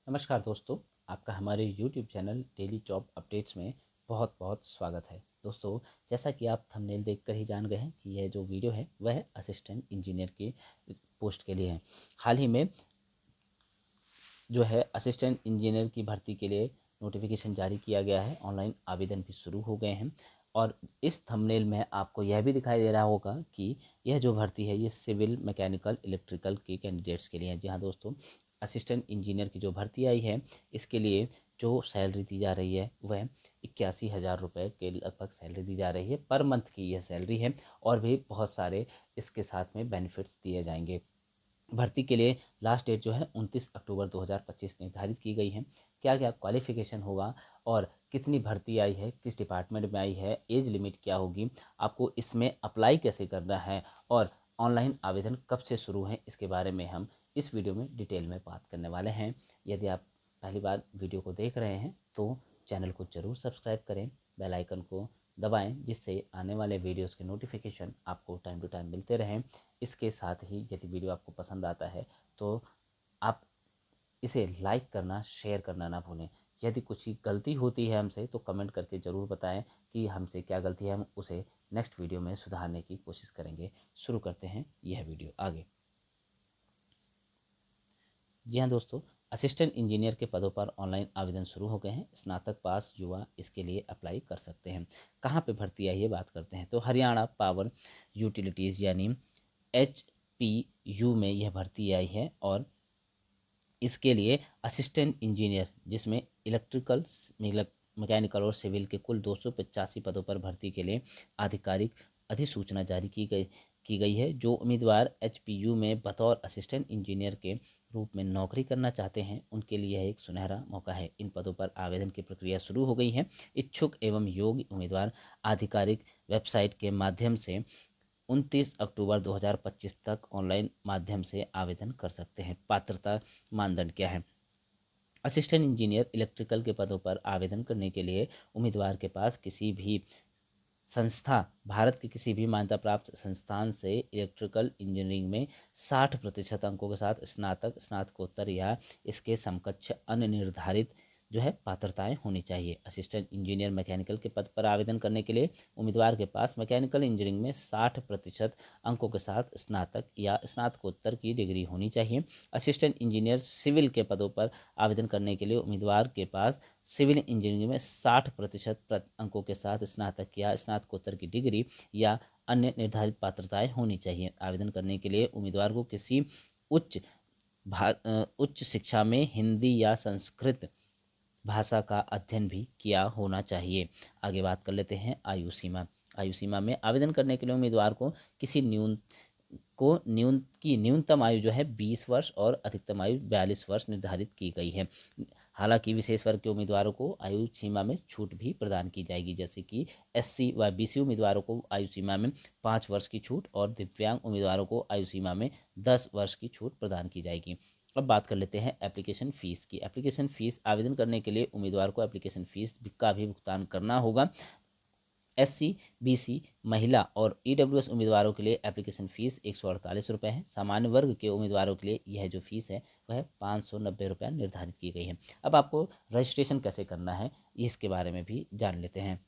नमस्कार दोस्तों, आपका हमारे YouTube channel daily job updates में बहुत बहुत स्वागत है। दोस्तों, जैसा कि आप थंबनेल देखकर ही जान गए हैं कि यह जो वीडियो है वह असिस्टेंट इंजीनियर की पोस्ट के लिए है। हाल ही में जो है असिस्टेंट इंजीनियर की भर्ती के लिए नोटिफिकेशन जारी किया गया है। ऑनलाइन आवेदन भी शुरू हो गए हैं और इस थंबनेल में आपको यह भी दिखाई दे रहा होगा कि यह जो भर्ती है ये सिविल, मैकेनिकल, इलेक्ट्रिकल के कैंडिडेट्स के लिए है। जी हाँ दोस्तों, असिस्टेंट इंजीनियर की जो भर्ती आई है इसके लिए जो सैलरी दी जा रही है वह 81,000 रुपये के लगभग सैलरी दी जा रही है। पर मंथ की यह सैलरी है और भी बहुत सारे इसके साथ में बेनिफिट्स दिए जाएंगे। भर्ती के लिए लास्ट डेट जो है 29 अक्टूबर 2025 निर्धारित की गई है। क्या क्या क्वालिफिकेशन होगा और कितनी भर्ती आई है, किस डिपार्टमेंट में आई है, एज लिमिट क्या होगी, आपको इसमें अप्लाई कैसे करना है और ऑनलाइन आवेदन कब से शुरू है, इसके बारे में हम इस वीडियो में डिटेल में बात करने वाले हैं। यदि आप पहली बार वीडियो को देख रहे हैं तो चैनल को ज़रूर सब्सक्राइब करें, बेल आइकन को दबाएं जिससे आने वाले वीडियोस के नोटिफिकेशन आपको टाइम टू टाइम मिलते रहें। इसके साथ ही यदि वीडियो आपको पसंद आता है तो आप इसे लाइक करना, शेयर करना ना भूलें। यदि कुछ गलती होती है हमसे तो कमेंट करके ज़रूर बताएं कि हमसे क्या गलती है, हम उसे नेक्स्ट वीडियो में सुधारने की कोशिश करेंगे। शुरू करते हैं यह वीडियो आगे। जी हाँ दोस्तों, असिस्टेंट इंजीनियर के पदों पर ऑनलाइन आवेदन शुरू हो गए हैं। स्नातक पास युवा इसके लिए अप्लाई कर सकते हैं। कहाँ पे भर्ती आई है बात करते हैं तो हरियाणा पावर यूटिलिटीज़ यानी HPU में यह भर्ती आई है और इसके लिए असिस्टेंट इंजीनियर जिसमें इलेक्ट्रिकल, मैकेनिकल और सिविल के कुल 285 पदों पर भर्ती के लिए आधिकारिक अधिसूचना जारी की गई है। जो उम्मीदवार HPU में बतौर असिस्टेंट इंजीनियर के रूप में नौकरी करना चाहते हैं उनके लिए यह एक सुनहरा मौका है। इन पदों पर आवेदन की प्रक्रिया शुरू हो गई है। इच्छुक एवं योग्य उम्मीदवार आधिकारिक वेबसाइट के माध्यम से 29 अक्टूबर 2025 तक ऑनलाइन माध्यम से आवेदन कर सकते हैं। पात्रता मानदंड क्या है? असिस्टेंट इंजीनियर इलेक्ट्रिकल के पदों पर आवेदन करने के लिए उम्मीदवार के पास किसी भी संस्था, भारत के किसी भी मान्यता प्राप्त संस्थान से इलेक्ट्रिकल इंजीनियरिंग में 60% अंकों के साथ स्नातक, स्नातकोत्तर या इसके समकक्ष अन्य निर्धारित जो है पात्रताएं होनी चाहिए। असिस्टेंट इंजीनियर मैकेनिकल के पद पर आवेदन करने के लिए उम्मीदवार के पास मैकेनिकल इंजीनियरिंग में 60% अंकों के साथ स्नातक या स्नातकोत्तर की डिग्री होनी चाहिए। असिस्टेंट इंजीनियर सिविल के पदों पर आवेदन करने के लिए उम्मीदवार के पास सिविल इंजीनियरिंग में 60% अंकों के साथ स्नातक या स्नातकोत्तर की डिग्री या अन्य निर्धारित पात्रताएं होनी चाहिए। आवेदन करने के लिए उम्मीदवार को किसी उच्च उच्च शिक्षा में हिंदी या संस्कृत भाषा का अध्ययन भी किया होना चाहिए। आगे बात कर लेते हैं आयु सीमा। आयु सीमा में आवेदन करने के लिए उम्मीदवार को किसी न्यूनतम आयु जो है 20 वर्ष और अधिकतम आयु 42 वर्ष निर्धारित की गई है। हालांकि विशेष वर्ग के उम्मीदवारों को आयु सीमा में छूट भी प्रदान की जाएगी, जैसे कि SC व BC उम्मीदवारों को आयु सीमा में 5 वर्ष की छूट और दिव्यांग उम्मीदवारों को आयु सीमा में 10 वर्ष की छूट प्रदान की जाएगी। अब बात कर लेते हैं एप्लीकेशन फ़ीस की। एप्लीकेशन फ़ीस, आवेदन करने के लिए उम्मीदवार को एप्लीकेशन फ़ीस का भी भुगतान करना होगा। SC, BC, महिला और EWS उम्मीदवारों के लिए एप्लीकेशन फ़ीस 148 रुपये है। सामान्य वर्ग के उम्मीदवारों के लिए यह जो फ़ीस है वह 590 रुपये निर्धारित की गई है। अब आपको रजिस्ट्रेशन कैसे करना है इसके बारे में भी जान लेते हैं।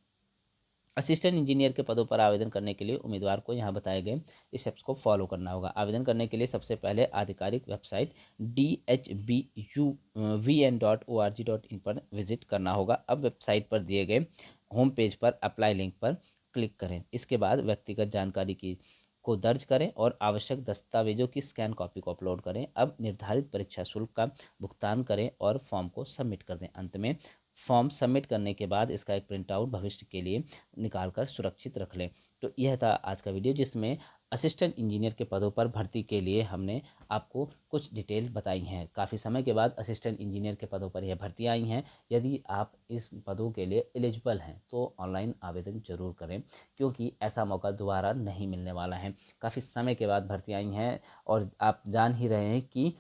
असिस्टेंट इंजीनियर के पदों पर आवेदन करने के लिए उम्मीदवार को यहाँ बताए गए स्टेप्स को फॉलो करना होगा। आवेदन करने के लिए सबसे पहले आधिकारिक वेबसाइट dhbuvn.org.in पर विजिट करना होगा। अब वेबसाइट पर दिए गए होम पेज पर अप्लाई लिंक पर क्लिक करें। इसके बाद व्यक्तिगत जानकारी को दर्ज करें और आवश्यक दस्तावेजों की स्कैन कॉपी को अपलोड करें। अब निर्धारित परीक्षा शुल्क का भुगतान करें और फॉर्म को सबमिट कर दें। अंत में फॉर्म सबमिट करने के बाद इसका एक प्रिंट आउट भविष्य के लिए निकाल कर सुरक्षित रख लें। तो यह था आज का वीडियो जिसमें असिस्टेंट इंजीनियर के पदों पर भर्ती के लिए हमने आपको कुछ डिटेल्स बताई हैं। काफ़ी समय के बाद असिस्टेंट इंजीनियर के पदों पर यह भर्ती आई हैं। यदि आप इस पदों के लिए एलिजिबल हैं तो ऑनलाइन आवेदन जरूर करें, क्योंकि ऐसा मौका दोबारा नहीं मिलने वाला है। काफ़ी समय के बाद भर्ती आई हैं और आप जान ही रहे हैं कि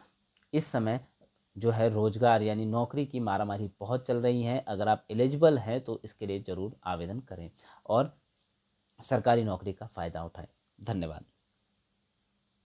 इस समय जो है रोजगार यानी नौकरी की मारामारी बहुत चल रही है। अगर आप एलिजिबल हैं तो इसके लिए ज़रूर आवेदन करें और सरकारी नौकरी का फ़ायदा उठाएं। धन्यवाद।